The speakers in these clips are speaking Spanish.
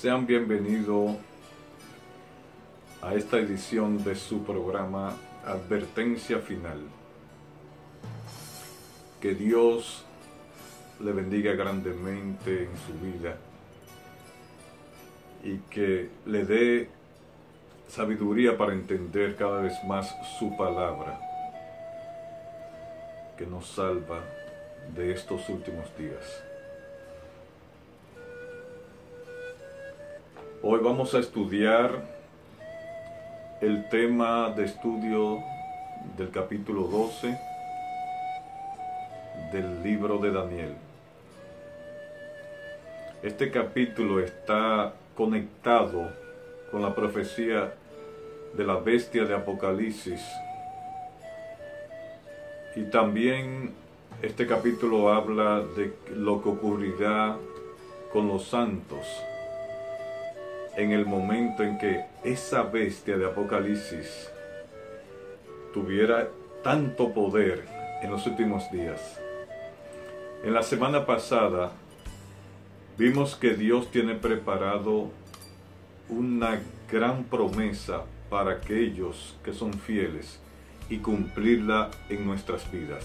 Sean bienvenidos a esta edición de su programa Advertencia Final. Que Dios le bendiga grandemente en su vida y que le dé sabiduría para entender cada vez más su palabra, que nos salva de estos últimos días. Hoy vamos a estudiar el tema de estudio del capítulo 12 del libro de Daniel. Este capítulo está conectado con la profecía de la bestia de Apocalipsis, y también este capítulo habla de lo que ocurrirá con los santos en el momento en que esa bestia de Apocalipsis tuviera tanto poder en los últimos días. En la semana pasada vimos que Dios tiene preparado una gran promesa para aquellos que son fieles y cumplirla en nuestras vidas.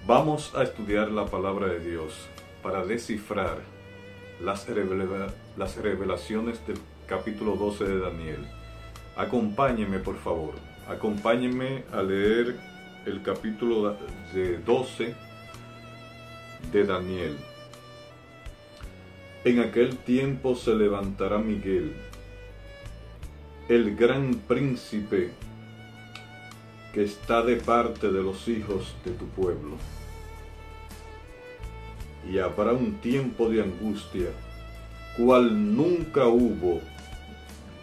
Vamos a estudiar la palabra de Dios para descifrar las revelaciones del capítulo 12 de Daniel. Acompáñenme, por favor. Acompáñenme a leer el capítulo 12 de Daniel. En aquel tiempo se levantará Miguel, el gran príncipe que está de parte de los hijos de tu pueblo. Y habrá un tiempo de angustia, cual nunca hubo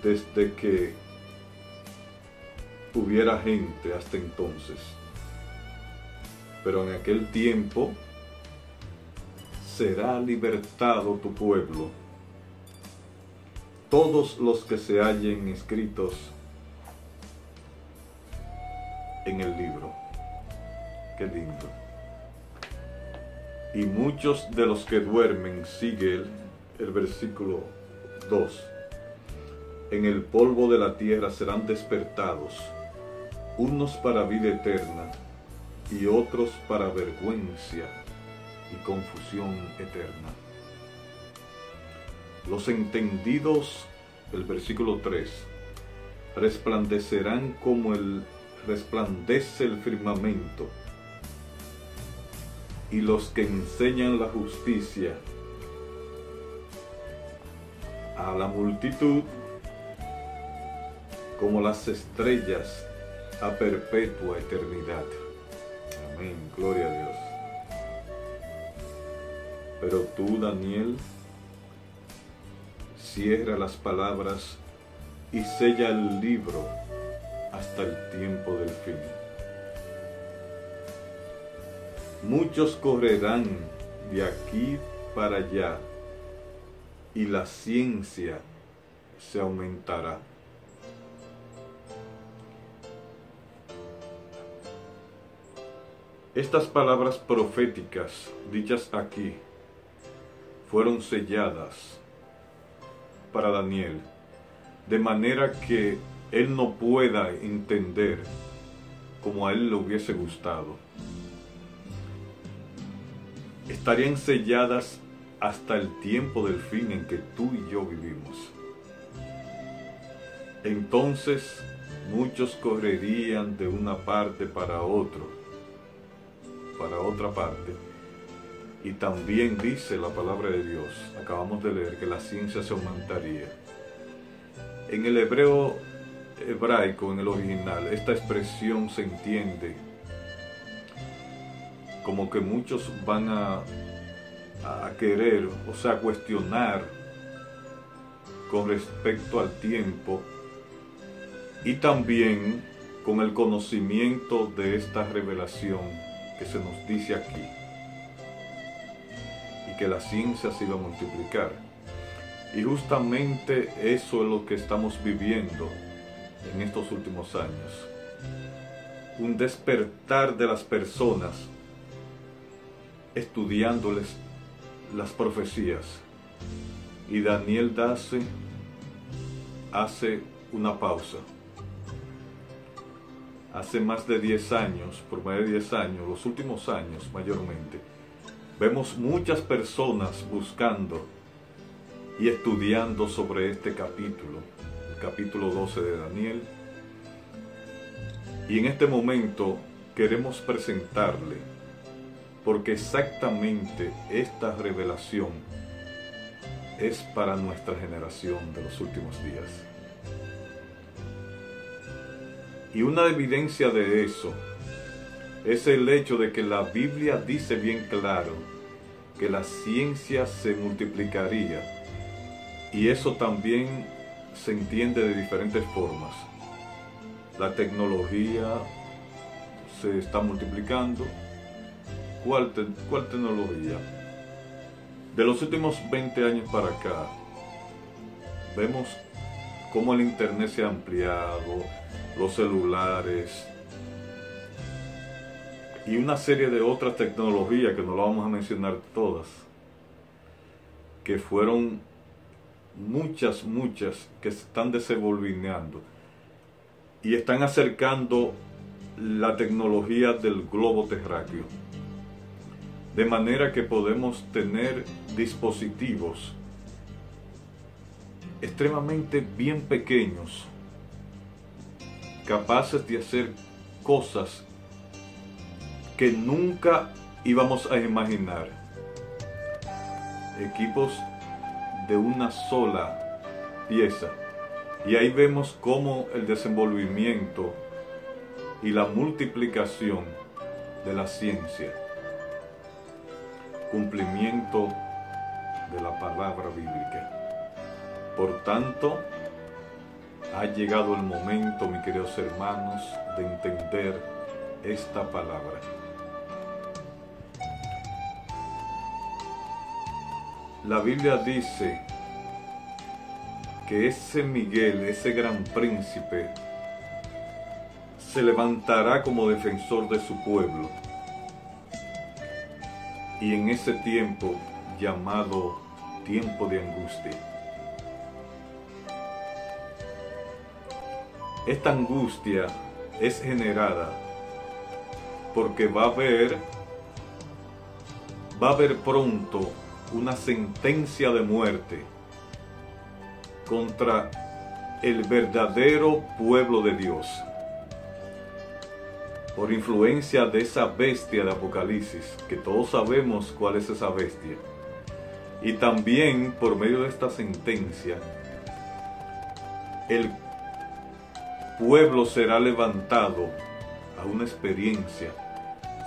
desde que hubiera gente hasta entonces. Pero en aquel tiempo será libertado tu pueblo, todos los que se hallen escritos en el libro. Qué lindo. Y muchos de los que duermen, sigue el versículo 2, en el polvo de la tierra serán despertados, unos para vida eterna y otros para vergüenza y confusión eterna. Los entendidos, el versículo 3, resplandecerán como resplandece el firmamento, y los que enseñan la justicia a la multitud como las estrellas a perpetua eternidad. Amén, gloria a Dios. Pero tú, Daniel, cierra las palabras y sella el libro hasta el tiempo del fin. Muchos correrán de aquí para allá y la ciencia se aumentará. Estas palabras proféticas dichas aquí fueron selladas para Daniel, de manera que él no pueda entender como a él le hubiese gustado. Estarían selladas hasta el tiempo del fin en que tú y yo vivimos. Entonces muchos correrían de una parte para otra parte. Y también dice la palabra de Dios, acabamos de leer, que la ciencia se aumentaría. En el hebraico, en el original, esta expresión se entiende como que muchos van a querer, o sea, cuestionar con respecto al tiempo y también con el conocimiento de esta revelación que se nos dice aquí, y que la ciencia se iba a multiplicar. Y justamente eso es lo que estamos viviendo en estos últimos años. Un despertar de las personas estudiándoles las profecías. Y Daniel hace una pausa. Hace más de 10 años, por más de 10 años, los últimos años mayormente, vemos muchas personas buscando y estudiando sobre este capítulo, el capítulo 12 de Daniel. Y en este momento queremos presentarle, porque exactamente esta revelación es para nuestra generación de los últimos días. Y una evidencia de eso es el hecho de que la Biblia dice bien claro que la ciencia se multiplicaría, y eso también se entiende de diferentes formas. La tecnología se está multiplicando. ¿Cuál tecnología? De los últimos 20 años para acá, vemos cómo el internet se ha ampliado, los celulares y una serie de otras tecnologías que no las vamos a mencionar todas, que fueron muchas que se están desenvolviendo y están acercando la tecnología del globo terráqueo, de manera que podemos tener dispositivos extremadamente bien pequeños, capaces de hacer cosas que nunca íbamos a imaginar. Equipos de una sola pieza. Y ahí vemos cómo el desenvolvimiento y la multiplicación de la ciencia, cumplimiento de la palabra bíblica. Por tanto, ha llegado el momento, mis queridos hermanos, de entender esta palabra. La Biblia dice que ese Miguel, ese gran príncipe, se levantará como defensor de su pueblo. Y en ese tiempo, llamado tiempo de angustia, esta angustia es generada porque va a haber pronto una sentencia de muerte contra el verdadero pueblo de Dios, por influencia de esa bestia de Apocalipsis, que todos sabemos cuál es esa bestia. Y también por medio de esta sentencia, el pueblo será levantado a una experiencia,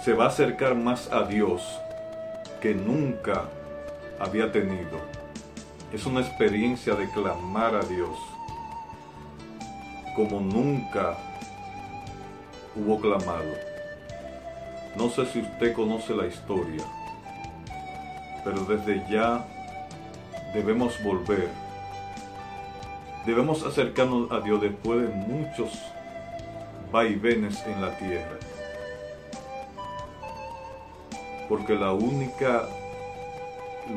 se va a acercar más a Dios que nunca había tenido. Es una experiencia de clamar a Dios como nunca hubo clamado. No sé si usted conoce la historia, pero desde ya debemos volver. Debemos acercarnos a Dios después de muchos vaivenes en la tierra. Porque lo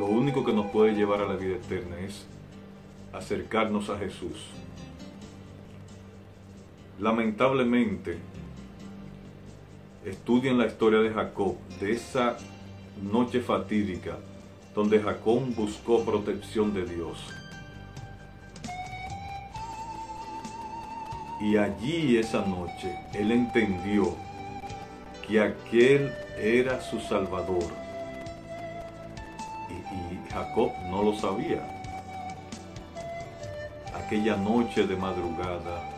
único que nos puede llevar a la vida eterna es acercarnos a Jesús. Lamentablemente, estudien la historia de Jacob, de esa noche fatídica donde Jacob buscó protección de Dios. Y allí esa noche él entendió que aquel era su Salvador. Y Jacob no lo sabía. Aquella noche de madrugada,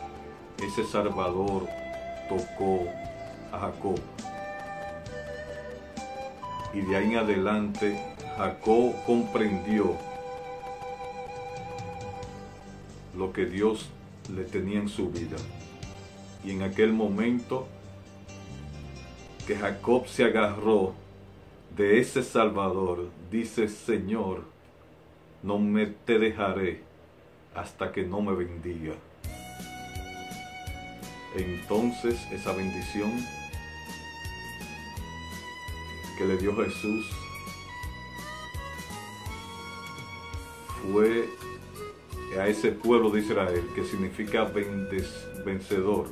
ese Salvador tocó a Jacob. Y de ahí en adelante, Jacob comprendió lo que Dios le tenía en su vida. Y en aquel momento que Jacob se agarró de ese Salvador, dice: Señor, no te dejaré hasta que no me bendiga. Entonces esa bendición que le dio Jesús fue a ese pueblo de Israel, que significa vencedor,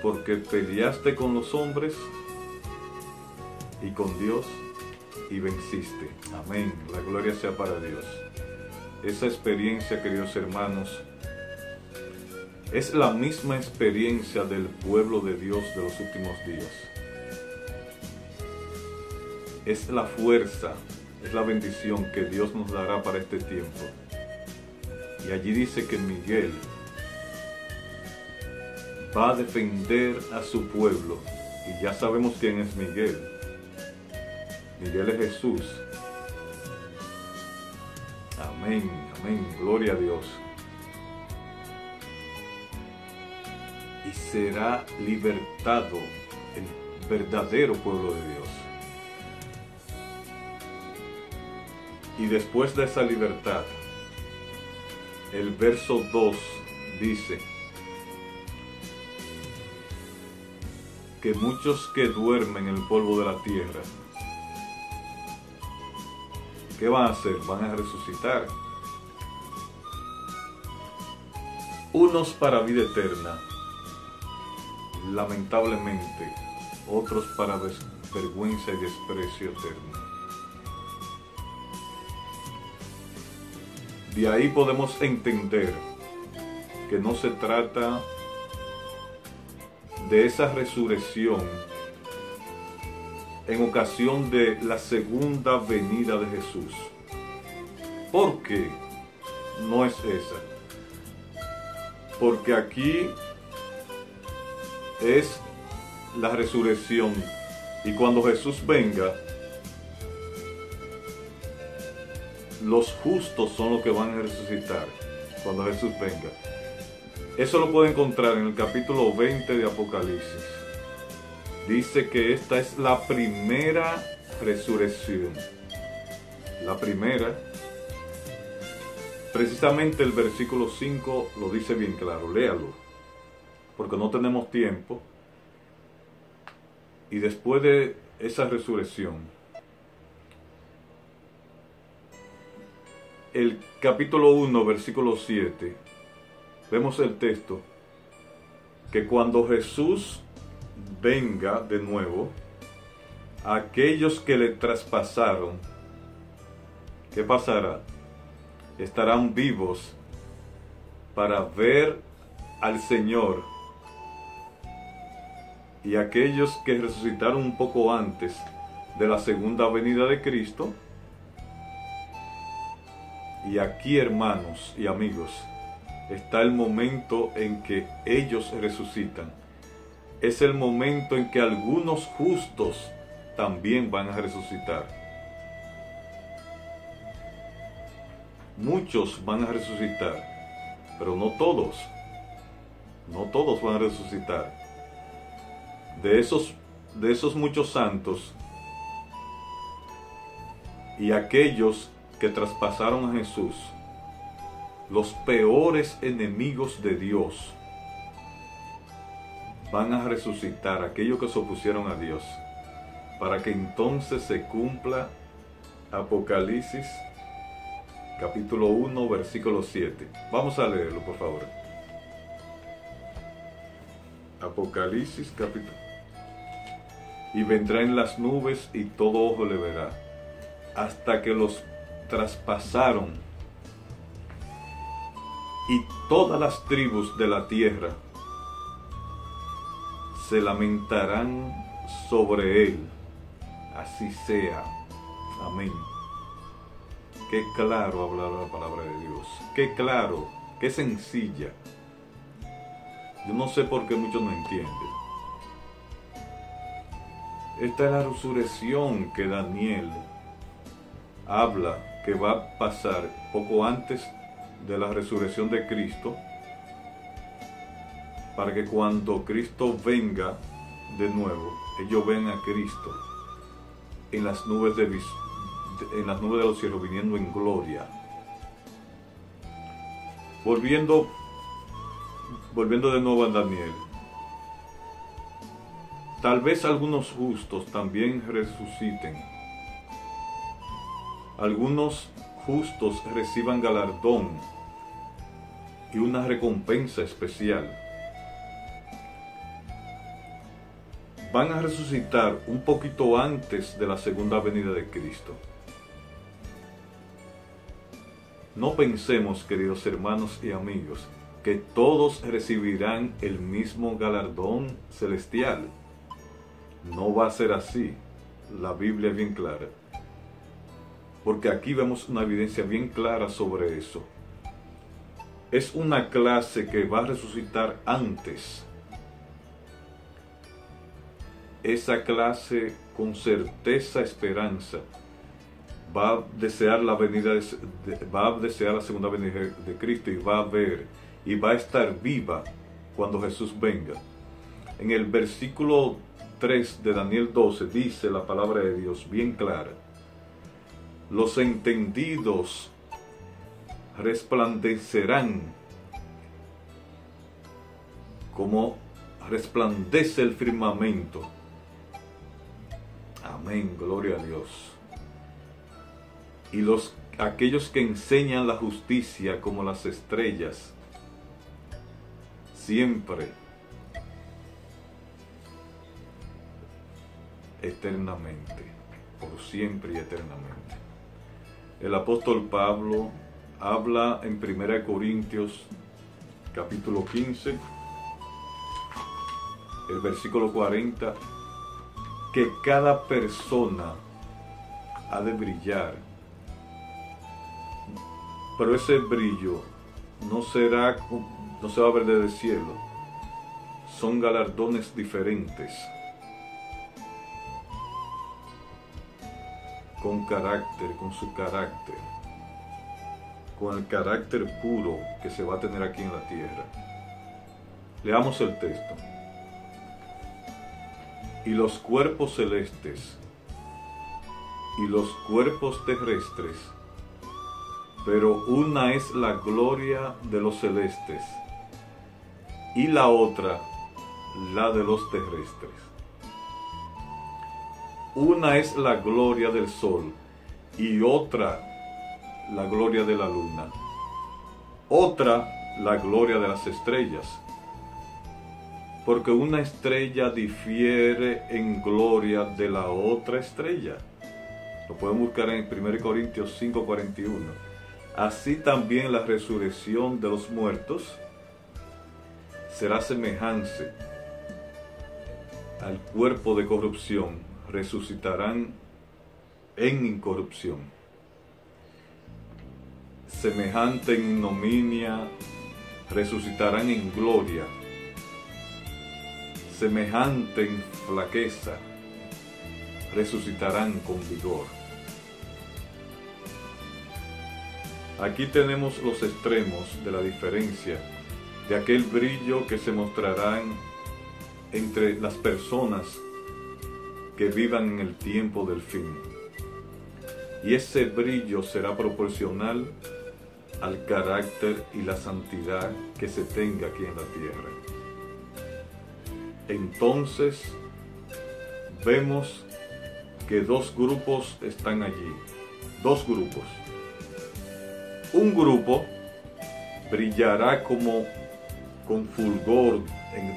porque peleaste con los hombres y con Dios y venciste. Amén. La gloria sea para Dios. Esa experiencia, queridos hermanos, es la misma experiencia del pueblo de Dios de los últimos días. Es la fuerza, es la bendición que Dios nos dará para este tiempo. Y allí dice que Miguel va a defender a su pueblo. Y ya sabemos quién es Miguel. Miguel es Jesús. Amén, amén, gloria a Dios. Y será libertado el verdadero pueblo de Dios. Y después de esa libertad, el verso 2 dice que muchos que duermen en el polvo de la tierra, ¿qué van a hacer? Van a resucitar. Unos para vida eterna, lamentablemente, otros para vergüenza y desprecio eterno. De ahí podemos entender que no se trata de esa resurrección en ocasión de la segunda venida de Jesús. ¿Por qué no es esa? Porque aquí es la resurrección, y cuando Jesús venga, los justos son los que van a resucitar cuando Jesús venga. Eso lo puede encontrar en el capítulo 20 de Apocalipsis. Dice que esta es la primera resurrección. La primera. Precisamente el versículo 5 lo dice bien claro. Léalo, porque no tenemos tiempo. Y después de esa resurrección, el capítulo 1, versículo 7, vemos el texto, que cuando Jesús venga de nuevo, aquellos que le traspasaron, ¿qué pasará? Estarán vivos para ver al Señor, y aquellos que resucitaron un poco antes de la segunda venida de Cristo. Y aquí, hermanos y amigos, está el momento en que ellos resucitan. Es el momento en que algunos justos también van a resucitar. Muchos van a resucitar, pero no todos. No todos van a resucitar. De esos muchos santos y aquellos que traspasaron a Jesús, los peores enemigos de Dios van a resucitar, aquellos que se opusieron a Dios, para que entonces se cumpla Apocalipsis capítulo 1, versículo 7. Vamos a leerlo, por favor. Apocalipsis capítulo. Y vendrá en las nubes y todo ojo le verá, hasta que los traspasaron, y todas las tribus de la tierra se lamentarán sobre él. Así sea. Amén. Qué claro habla la palabra de Dios. Qué claro, qué sencilla. Yo no sé por qué muchos no entienden. Esta es la resurrección que Daniel habla que va a pasar poco antes de la resurrección de Cristo, para que cuando Cristo venga de nuevo, ellos ven a Cristo en las nubes de los cielos, viniendo en gloria. Volviendo de nuevo a Daniel, tal vez algunos justos también resuciten. Algunos justos reciban galardón y una recompensa especial. Van a resucitar un poquito antes de la segunda venida de Cristo. No pensemos, queridos hermanos y amigos, que todos recibirán el mismo galardón celestial. No va a ser así. La Biblia es bien clara. Porque aquí vemos una evidencia bien clara sobre eso. Es una clase que va a resucitar antes. Esa clase con certeza, esperanza, va a desear la segunda venida de Cristo y va a ver y va a estar viva cuando Jesús venga. En el versículo 3 de Daniel 12 dice la palabra de Dios bien clara: los entendidos resplandecerán como resplandece el firmamento. Amén, gloria a Dios. Y aquellos que enseñan la justicia como las estrellas, siempre, eternamente, por siempre y eternamente. El apóstol Pablo habla en 1 Corintios capítulo 15, el versículo 40, que cada persona ha de brillar, pero ese brillo no se va a ver desde el cielo. Son galardones diferentes, con carácter, con su carácter, con el carácter puro que se va a tener aquí en la tierra. Leamos el texto. Y los cuerpos celestes y los cuerpos terrestres, pero una es la gloria de los celestes y la otra la de los terrestres. Una es la gloria del sol y otra la gloria de la luna, otra la gloria de las estrellas, porque una estrella difiere en gloria de la otra estrella. Lo pueden buscar en 1 Corintios 5:41. Así también la resurrección de los muertos será semejante al cuerpo de corrupción, resucitarán en incorrupción. Semejante en ignominia, resucitarán en gloria. Semejante en flaqueza, resucitarán con vigor. Aquí tenemos los extremos de la diferencia de aquel brillo que se mostrarán entre las personas que vivan en el tiempo del fin. Y ese brillo será proporcional al carácter y la santidad que se tenga aquí en la tierra. Entonces vemos que dos grupos están allí. Dos grupos. Un grupo brillará como con fulgor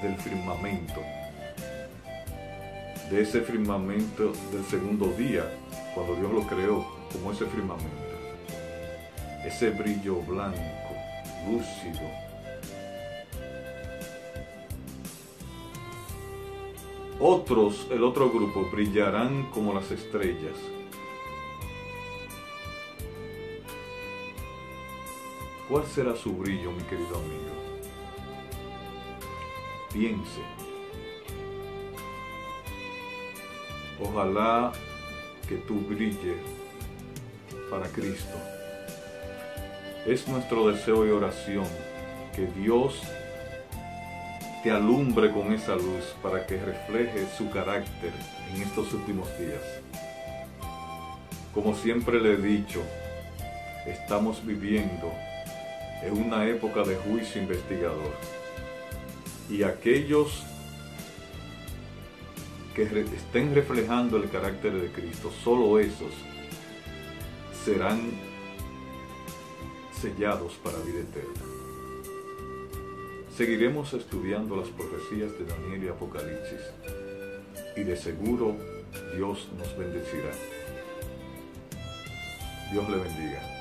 del firmamento, de ese firmamento del segundo día, cuando Dios lo creó, como ese firmamento, ese brillo blanco, lúcido. El otro grupo brillarán como las estrellas. ¿Cuál será su brillo, mi querido amigo? Piense. Ojalá que tú brilles para Cristo. Es nuestro deseo y oración que Dios te alumbre con esa luz para que refleje su carácter en estos últimos días. Como siempre le he dicho, estamos viviendo en una época de juicio investigador, y aquellos que estén reflejando el carácter de Cristo, solo esos serán sellados para vida eterna. Seguiremos estudiando las profecías de Daniel y Apocalipsis y de seguro Dios nos bendecirá. Dios le bendiga.